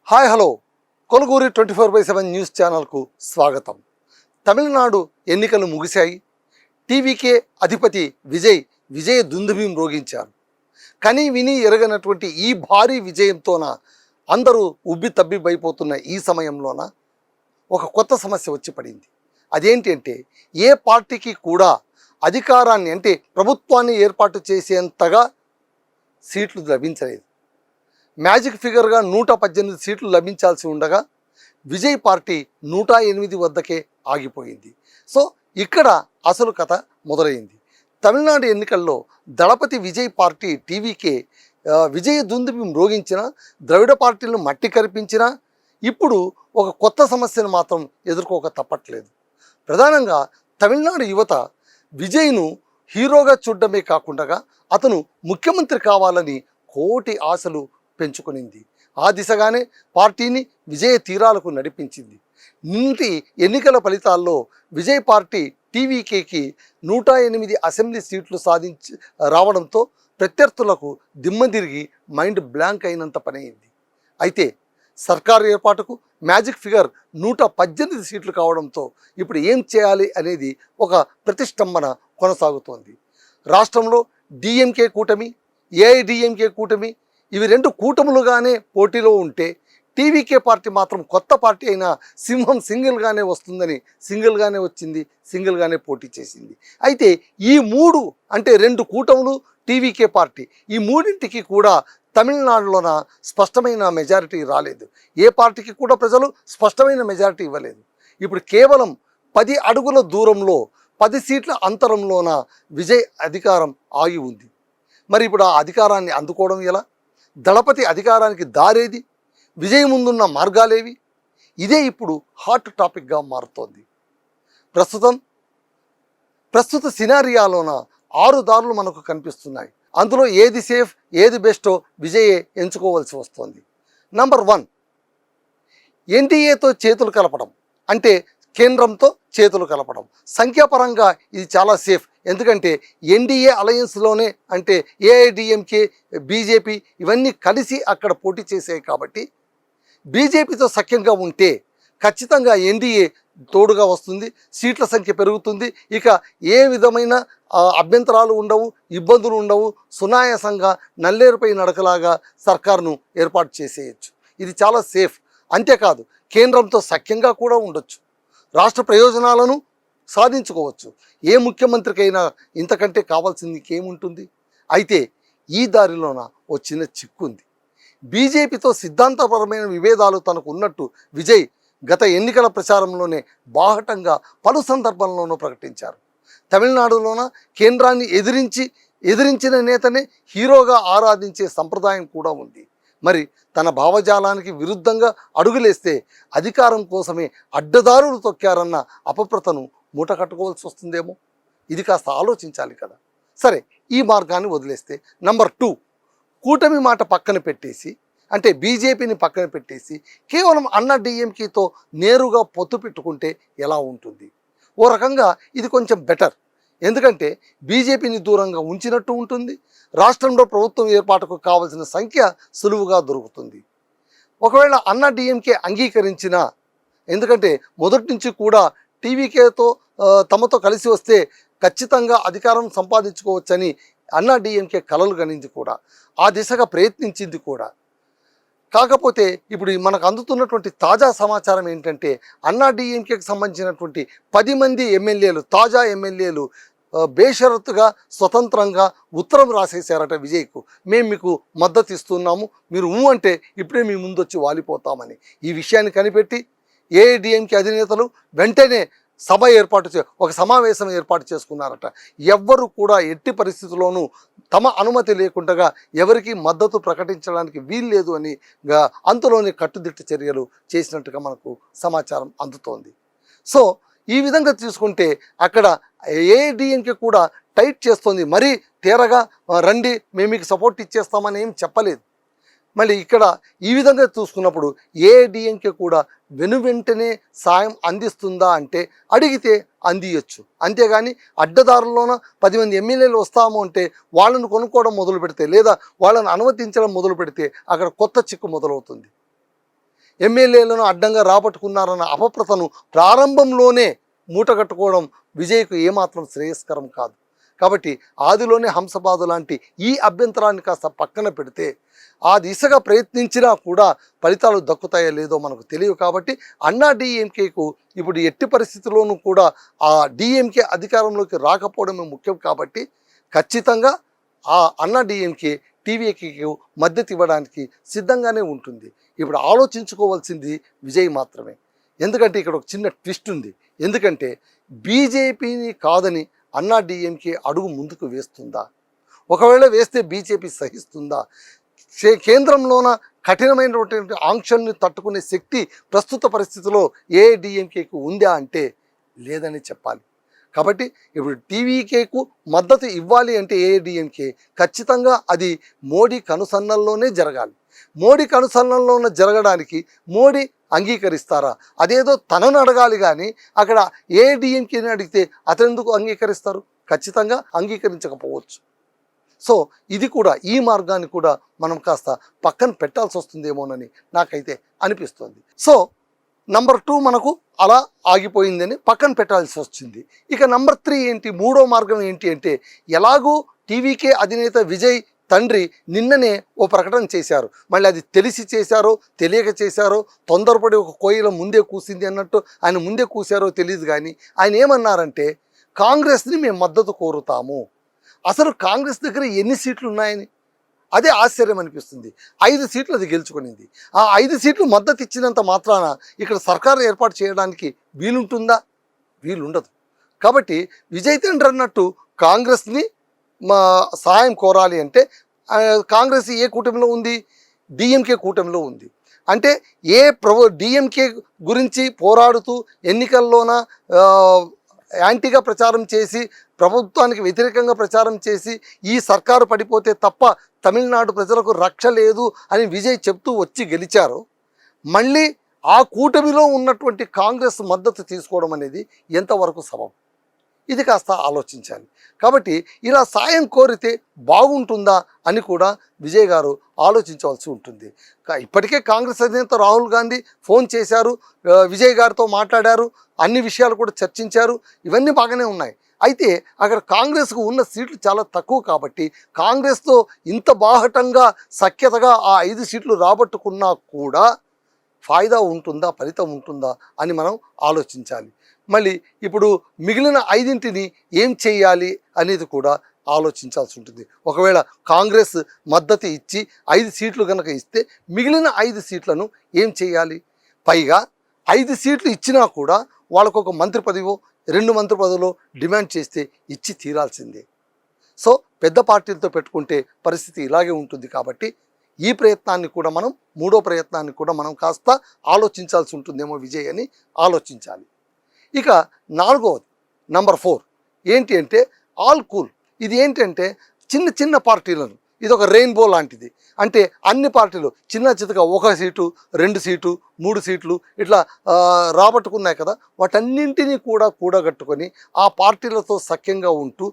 Hi hello Koluguri 24/7 news ఛానల్కు స్వాగతం. తమిళనాడు ఎన్నికలు ముగిశాయి. టీవీకే అధిపతి విజయ్ దుందుభీం రోగించారు. కని విని ఎరగనటువంటి ఈ భారీ విజయంతోన అందరూ ఉబ్బి తబ్బిబ్బైపోతున్న ఈ సమయంలోన ఒక కొత్త సమస్య వచ్చి పడింది. అదేంటి అంటే ఏ పార్టీకి కూడా అధికారాన్ని అంటే ప్రభుత్వాన్ని ఏర్పాటు చేసేంతగా సీట్లు లభించలేదు. మ్యాజిక్ ఫిగర్గా 118 సీట్లు లభించాల్సి ఉండగా విజయ్ పార్టీ 108 వద్దకే ఆగిపోయింది. సో ఇక్కడ అసలు కథ మొదలైంది. తమిళనాడు ఎన్నికల్లో దళపతి విజయ్ పార్టీ టీవీకే విజయ దుందుభీం రోగించిన, ద్రవిడ పార్టీలను మట్టి కరిపించినా ఇప్పుడు ఒక కొత్త సమస్యను మాత్రం ఎదుర్కోక తప్పట్లేదు. ప్రధానంగా తమిళనాడు యువత విజయ్ను హీరోగా చూడడమే కాకుండా అతను ముఖ్యమంత్రి కావాలని కోటి ఆశలు పెంచుకునింది. ఆ దిశగానే పార్టీని విజయ తీరాలకు నడిపించింది. నిన్నటి ఎన్నికల ఫలితాల్లో విజయ్ పార్టీ టీవీకేకి 108 అసెంబ్లీ సీట్లు సాధించి రావడంతో ప్రత్యర్థులకు దిమ్మదిరిగి మైండ్ బ్లాంక్ అయినంత పని అయింది. అయితే సర్కారు ఏర్పాటుకు మ్యాజిక్ ఫిగర్ 118 సీట్లు కావడంతో ఇప్పుడు ఏం చేయాలి అనేది ఒక ప్రతిష్టంభన కొనసాగుతోంది. రాష్ట్రంలో డిఎంకే కూటమి, ఏఐడిఎంకే కూటమి, ఇవి రెండు కూటములుగానే పోటీలో ఉంటే టీవీకే పార్టీ మాత్రం కొత్త పార్టీ అయిన సింహం సింగిల్గానే వస్తుందని సింగిల్గానే వచ్చింది, సింగిల్గానే పోటీ చేసింది. అయితే ఈ మూడు అంటే రెండు కూటములు, టీవీకే పార్టీ, ఈ మూడింటికి కూడా తమిళనాడులోన స్పష్టమైన మెజారిటీ రాలేదు. ఏ పార్టీకి కూడా ప్రజలు స్పష్టమైన మెజారిటీ ఇవ్వలేదు. ఇప్పుడు కేవలం 10 అడుగుల దూరంలో 10 సీట్ల అంతరంలోన విజయ్ అధికారం ఆగి ఉంది. మరి ఇప్పుడు ఆ అధికారాన్ని అందుకోవడం ఎలా? దళపతి అధికారానికి దారేది? విజయ్ ముందున్న మార్గాలేవి? ఇదే ఇప్పుడు హాట్ టాపిక్గా మారుతోంది. ప్రస్తుత సినారియాలోన 6 దారులు మనకు కనిపిస్తున్నాయి. అందులో ఏది సేఫ్, ఏది బెస్టో విజయే ఎంచుకోవాల్సి వస్తుంది. నంబర్ 1, ఎన్డీఏతో చేతులు కలపడం, అంటే కేంద్రంతో చేతులు కలపడం. సంఖ్యాపరంగా ఇది చాలా సేఫ్. ఎందుకంటే ఎన్డీఏ అలయన్స్లోనే అంటే ఏఐడిఎంకే, బీజేపీ ఇవన్నీ కలిసి అక్కడ పోటీ చేసాయి కాబట్టి బీజేపీతో సఖ్యంగా ఉంటే ఖచ్చితంగా ఎన్డీఏ తోడుగా వస్తుంది, సీట్ల సంఖ్య పెరుగుతుంది. ఇక ఏ విధమైన అభ్యంతరాలు ఉండవు, ఇబ్బందులు ఉండవు. సునాయాసంగా నల్లేరుపై నడకలాగా సర్కారును ఏర్పాటు చేసేయచ్చు. ఇది చాలా సేఫ్. అంతేకాదు కేంద్రంతో సఖ్యంగా కూడా ఉండొచ్చు, రాష్ట్ర ప్రయోజనాలను సాధించుకోవచ్చు. ఏ ముఖ్యమంత్రికైనా ఇంతకంటే కావాల్సింది ఇంకేముంటుంది? అయితే ఈ దారిలోన ఓ చిన్న చిక్కుంది. బీజేపీతో సిద్ధాంతపరమైన విభేదాలు తనకు ఉన్నట్టు విజయ్ గత ఎన్నికల ప్రచారంలోనే బాహటంగా పలు సందర్భాల్లోనూ ప్రకటించారు. తమిళనాడులోన కేంద్రాన్ని ఎదిరించిన నేతనే హీరోగా ఆరాధించే సంప్రదాయం కూడా ఉంది. మరి తన భావజాలానికి విరుద్ధంగా అడుగులేస్తే అధికారం కోసమే అడ్డదారులు తొక్కారన్న అపప్రతను మూట కట్టుకోవాల్సి వస్తుందేమో. ఇది కాస్త ఆలోచించాలి కదా. సరే, ఈ మార్గాన్ని వదిలేస్తే నంబర్ 2, కూటమి మాట పక్కన పెట్టేసి, అంటే బీజేపీని పక్కన పెట్టేసి కేవలం అన్నా డిఎంకేతో నేరుగా పొత్తు పెట్టుకుంటే ఎలా ఉంటుంది? ఓ రకంగా ఇది కొంచెం బెటర్. ఎందుకంటే బీజేపీని దూరంగా ఉంచినట్టు ఉంటుంది, రాష్ట్రంలో ప్రభుత్వం ఏర్పాటుకు కావాల్సిన సంఖ్య సులువుగా దొరుకుతుంది. ఒకవేళ అన్నా డిఎంకే అంగీకరించినా, ఎందుకంటే మొదటి నుంచి కూడా టీవీకేతో తమతో కలిసి వస్తే ఖచ్చితంగా అధికారం సంపాదించుకోవచ్చని అన్నా డిఎంకే కలలు గనింది కూడా, ఆ దిశగా ప్రయత్నించింది కూడా. కాకపోతే ఇప్పుడు మనకు అందుతున్నటువంటి తాజా సమాచారం ఏంటంటే అన్నా డిఎంకేకి సంబంధించినటువంటి 10 మంది ఎమ్మెల్యేలు, తాజా ఎమ్మెల్యేలు బేషరతుగా స్వతంత్రంగా ఉత్తరం రాసేశారట విజయ్కు. మేము మీకు మద్దతు ఇస్తున్నాము, మీరు అంటే ఇప్పుడే మీ ముందు వచ్చి వాలిపోతామని. ఈ విషయాన్ని కనిపెట్టి ఏఐడిఎంకే అధినేతలు వెంటనే ఒక సమావేశం ఏర్పాటు చేసుకున్నారట. ఎవ్వరు కూడా ఎట్టి పరిస్థితుల్లోనూ తమ అనుమతి లేకుండా ఎవరికి మద్దతు ప్రకటించడానికి వీల్లేదు అని అంతలోనే కట్టుదిట్ట చర్యలు చేసినట్టుగా మనకు సమాచారం అందుతోంది. సో ఈ విధంగా తీసుకుంటే అక్కడ ఏఐడిఎంకే కూడా టైట్ చేస్తోంది. మరీ తేరగా రండి మేము మీకు సపోర్ట్ ఇచ్చేస్తామని ఏం చెప్పలేదు. మళ్ళీ ఇక్కడ ఈ విధంగా చూసుకున్నప్పుడు ఏఐడిఎంకే కూడా వెనువెంటనే సాయం అందిస్తుందా అంటే అడిగితే అందియచ్చు. అంతేగాని అడ్డదారుల్లోన 10 మంది ఎమ్మెల్యేలు వస్తాము అంటే వాళ్ళను కొనుక్కోవడం మొదలు పెడితే, లేదా వాళ్ళను అనుమతించడం మొదలు పెడితే అక్కడ కొత్త చిక్కు మొదలవుతుంది. ఎమ్మెల్యేలను అడ్డంగా రాబట్టుకున్నారన్న అపప్రతను ప్రారంభంలోనే మూటగట్టుకోవడం విజయ్కు ఏమాత్రం శ్రేయస్కరం కాదు. కాబట్టి ఆదిలోనే హంసబాదు లాంటి ఈ అభ్యంతరాన్ని కాస్త పక్కన పెడితే ఆ దిశగా ప్రయత్నించినా కూడా ఫలితాలు దక్కుతాయో లేదో మనకు తెలియదు. కాబట్టి అన్నా డిఎంకేకు ఇప్పుడు ఎట్టి పరిస్థితుల్లోనూ కూడా ఆ డిఎంకే అధికారంలోకి రాకపోవడమే ముఖ్యం. కాబట్టి ఖచ్చితంగా ఆ అన్నా డిఎంకే టీవీకేకు మద్దతు ఇవ్వడానికి సిద్ధంగానే ఉంటుంది. ఇప్పుడు ఆలోచించుకోవాల్సింది విజయ్ మాత్రమే. ఎందుకంటే ఇక్కడ ఒక చిన్న ట్విస్ట్ ఉంది. ఎందుకంటే బీజేపీని కాదని అన్నా డిఎంకే అడుగు ముందుకు వేస్తుందా? ఒకవేళ వేస్తే బీజేపీ సహిస్తుందా? కేంద్రంలోన కఠినమైనటువంటి ఆంక్షల్ని తట్టుకునే శక్తి ప్రస్తుత పరిస్థితిలో ఏఐడిఎంకేకు ఉందా అంటే లేదని చెప్పాలి. కాబట్టి ఇప్పుడు టీవీకేకు మద్దతు ఇవ్వాలి అంటే ఏఐడిఎంకే ఖచ్చితంగా అది మోడీ కనుసన్నల్లోనే జరగాలి. మోడీ కనుసన్నల్లోనే జరగడానికి మోడీ అంగీకరిస్తారా? అదేదో తనను అడగాలి కానీ అక్కడ ఏఐడిఎంకేని అడిగితే అతను ఎందుకు అంగీకరిస్తారు? ఖచ్చితంగా అంగీకరించకపోవచ్చు. సో ఇది కూడా ఈ మార్గాన్ని కూడా మనం కాస్త పక్కన పెట్టాల్సి వస్తుందేమోనని నాకైతే అనిపిస్తుంది. సో నంబర్ 2 మనకు అలా ఆగిపోయిందని పక్కన పెట్టాల్సి వచ్చింది. ఇక నంబర్ 3 ఏంటి? మూడో మార్గం ఏంటి అంటే, ఎలాగూ టీవీకే అధినేత విజయ్ తండ్రి నిన్ననే ఓ ప్రకటన చేశారు. మళ్ళీ అది తెలిసి చేశారో తెలియక చేశారో, తొందరపడి ఒక కోయిల ముందే కూసింది అన్నట్టు ఆయన ముందే కూశారో తెలియదు. కానీ ఆయన ఏమన్నారంటే, కాంగ్రెస్ని మేము మద్దతు కోరుతాము. అసలు కాంగ్రెస్ దగ్గర ఎన్ని సీట్లు ఉన్నాయని అదే ఆశ్చర్యం అనిపిస్తుంది. 5 సీట్లు అది గెలుచుకునింది. ఆ 5 సీట్లు మద్దతు ఇచ్చినంత మాత్రాన ఇక్కడ సర్కారు ఏర్పాటు చేయడానికి వీలుంటుందా? వీలుండదు. కాబట్టి విజయ్ తండ్రి అన్నట్టు కాంగ్రెస్ని సహాయం కోరాలి అంటే కాంగ్రెస్ ఏ కూటమిలో ఉంది? డిఎంకే కూటమిలో ఉంది. అంటే డిఎంకే గురించి పోరాడుతూ ఎన్నికల్లోన యాంటీగా ప్రచారం చేసి ప్రభుత్వానికి వ్యతిరేకంగా ప్రచారం చేసి ఈ సర్కారు పడిపోతే తప్ప తమిళనాడు ప్రజలకు రక్ష లేదు అని విజయ్ చెప్తూ వచ్చి గెలిచారు. మళ్ళీ ఆ కూటమిలో ఉన్నటువంటి కాంగ్రెస్ మద్దతు తీసుకోవడం అనేది ఎంతవరకు సబబు? ఇది కాస్త ఆలోచించాలి. కాబట్టి ఇలా సాయం కోరితే బాగుంటుందా అని కూడా విజయ్ గారు ఆలోచించవలసి ఉంటుంది. ఇప్పటికే కాంగ్రెస్ అధినేత రాహుల్ గాంధీ ఫోన్ చేశారు, విజయ్ గారితో మాట్లాడారు, అన్ని విషయాలు కూడా చర్చించారు. ఇవన్నీ బాగానే ఉన్నాయి. అయితే అక్కడ కాంగ్రెస్కు ఉన్న సీట్లు చాలా తక్కువ. కాబట్టి కాంగ్రెస్తో ఇంత బాహటంగా సఖ్యతగా ఆ 5 సీట్లు రాబట్టుకున్నా కూడా ఫాయిదా ఉంటుందా, ఫలితం ఉంటుందా అని మనం ఆలోచించాలి. మళ్ళీ ఇప్పుడు మిగిలిన 5ంటిని ఏం చేయాలి అనేది కూడా ఆలోచించాల్సి ఉంటుంది. ఒకవేళ కాంగ్రెస్ మద్దతు ఇచ్చి 5 సీట్లు కనుక ఇస్తే మిగిలిన 5 సీట్లను ఏం చేయాలి? పైగా 5 సీట్లు ఇచ్చినా కూడా వాళ్ళకు ఒక మంత్రి పదవో 2 మంత్రి పదవులో డిమాండ్ చేస్తే ఇచ్చి తీరాల్సిందే. సో పెద్ద పార్టీలతో పెట్టుకుంటే పరిస్థితి ఇలాగే ఉంటుంది. కాబట్టి ఈ ప్రయత్నాన్ని కూడా మనం మూడో ప్రయత్నాన్ని కూడా మనం కాస్త ఆలోచించాల్సి ఉంటుందేమో విజయ్ అని ఆలోచించాలి. ఇక 4వది నంబర్ 4 ఏంటి అంటే ఆల్ కూల్. ఇది ఏంటంటే చిన్న చిన్న పార్టీలను, ఇది ఒక రెయిన్బో లాంటిది. అంటే అన్ని పార్టీలు చిన్న చితక 1 సీటు 2 సీటు 3 సీట్లు ఇట్లా రాబట్టుకున్నాయి కదా, వాటన్నింటినీ కూడా కూడగట్టుకొని ఆ పార్టీలతో సఖ్యంగా ఉంటూ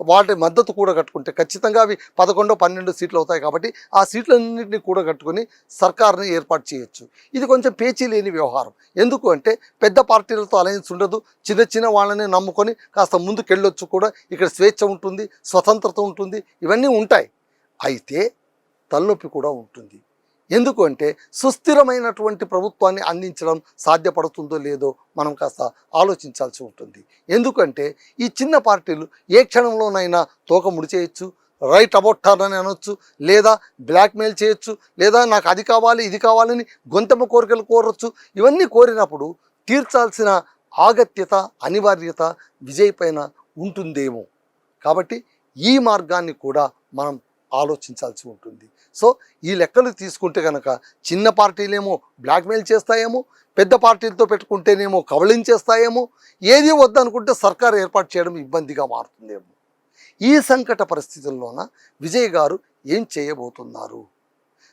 వాటి మద్దతు కూడగట్టుకుంటే ఖచ్చితంగా అవి 11, 12 సీట్లు అవుతాయి. కాబట్టి ఆ సీట్లన్నింటినీ కూడగట్టుకొని సర్కార్ని ఏర్పాటు చేయొచ్చు. ఇది కొంచెం పేచీ లేని వ్యవహారం. ఎందుకు అంటే పెద్ద పార్టీలతో అలయన్స్ ఉండదు, చిన్న చిన్న వాళ్ళని నమ్ముకొని కాస్త ముందుకెళ్ళొచ్చు కూడా. ఇక్కడ స్వేచ్ఛ ఉంటుంది, స్వతంత్రత ఉంటుంది, ఇవన్నీ ఉంటాయి. అయితే తలనొప్పి కూడా ఉంటుంది. ఎందుకు అంటే సుస్థిరమైనటువంటి ప్రభుత్వాన్ని అందించడం సాధ్యపడుతుందో లేదో మనం కాస్త ఆలోచించాల్సి ఉంటుంది. ఎందుకంటే ఈ చిన్న పార్టీలు ఏ క్షణంలోనైనా తోక ముడిచేయచ్చు, రైట్ అబౌట్ టర్న్ అని అనొచ్చు, లేదా బ్లాక్మెయిల్ చేయొచ్చు, లేదా నాకు అది కావాలి ఇది కావాలని గొంతెమ్మ కోరికలు కోరొచ్చు. ఇవన్నీ కోరినప్పుడు తీర్చాల్సిన ఆగత్యత, అనివార్యత విజయ్ పైన ఉంటుందేమో. కాబట్టి ఈ మార్గాన్ని కూడా మనం ఆలోచించాల్సి ఉంటుంది. సో ఈ లెక్కలు తీసుకుంటే కనుక చిన్న పార్టీలేమో బ్లాక్మెయిల్ చేస్తాయేమో, పెద్ద పార్టీలతో పెట్టుకుంటేనేమో కబళించేస్తాయేమో, ఏది వద్దనుకుంటే సర్కారు ఏర్పాటు చేయడం ఇబ్బందిగా మారుతుందేమో. ఈ సంకట పరిస్థితుల్లోన విజయ్ గారు ఏం చేయబోతున్నారు?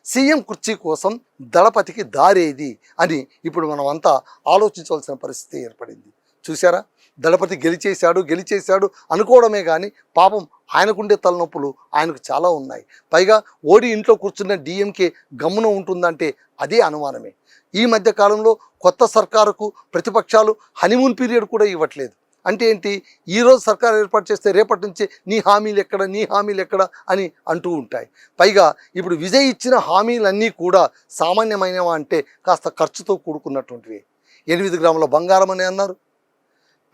సీఎం కుర్చీ కోసం దళపతికి దారేది అని ఇప్పుడు మనం అంతా ఆలోచించవలసిన పరిస్థితి ఏర్పడింది. చూసారా, దళపతి గెలిచేశాడు అనుకోవడమే కానీ పాపం ఆయనకుండే తలనొప్పులు ఆయనకు చాలా ఉన్నాయి. పైగా ఓడి ఇంట్లో కూర్చున్న డిఎంకే గమ్మున ఉంటుందంటే అదే అనుమానమే. ఈ మధ్య కాలంలో కొత్త సర్కారుకు ప్రతిపక్షాలు హనీమూన్ పీరియడ్ కూడా ఇవ్వట్లేదు. అంటే ఏంటి, ఈరోజు సర్కారు ఏర్పాటు చేస్తే రేపటి నుంచి నీ హామీలు ఎక్కడ, నీ హామీలు ఎక్కడ అని అంటూ ఉంటాయి. పైగా ఇప్పుడు విజయ్ ఇచ్చిన హామీలన్నీ కూడా సామాన్యమైనవా అంటే కాస్త ఖర్చుతో కూడుకున్నటువంటివి. 8 గ్రాముల బంగారం అని అన్నారు,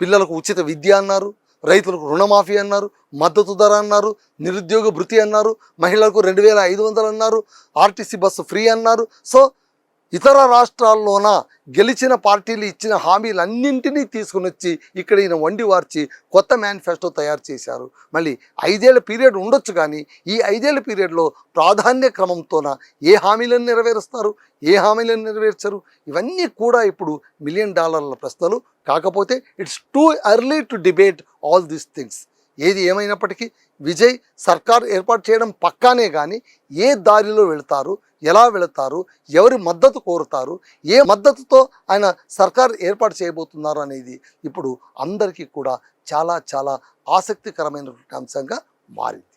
పిల్లలకు ఉచిత విద్య అన్నారు, రైతులకు రుణమాఫీ అన్నారు, మద్దతు ధర అన్నారు, నిరుద్యోగ భృతి అన్నారు, మహిళలకు 2500 అన్నారు, ఆర్టీసీ బస్సు ఫ్రీ అన్నారు. సో ఇతర రాష్ట్రాల్లోన గెలిచిన పార్టీలు ఇచ్చిన హామీలన్నింటినీ తీసుకుని వచ్చి ఇక్కడ ఈయన వండి వార్చి కొత్త మేనిఫెస్టో తయారు చేశారు. మళ్ళీ 5 ఏళ్ల పీరియడ్ ఉండొచ్చు, కానీ ఈ 5 ఏళ్ల పీరియడ్లో ప్రాధాన్య క్రమంతోన ఏ హామీలను నెరవేరుస్తారు, ఏ హామీలను నెరవేర్చరు, ఇవన్నీ కూడా ఇప్పుడు $1 మిలియన్ ప్రశ్నలు. కాకపోతే it's too early to debate all these things. ఏది ఏమైనప్పటికీ విజయ్ సర్కార్ ఏర్పాటు చేయడం పక్కానే, కానీ ఏ దారిలో వెళతారు, ఎలా వెళతారు, ఎవరి మద్దతు కోరుతారు, ఏ మద్దతుతో ఆయన సర్కార్ ఏర్పాటు చేయబోతున్నారు అనేది ఇప్పుడు అందరికీ కూడా చాలా చాలా ఆసక్తికరమైనటువంటి అంశంగా మారింది.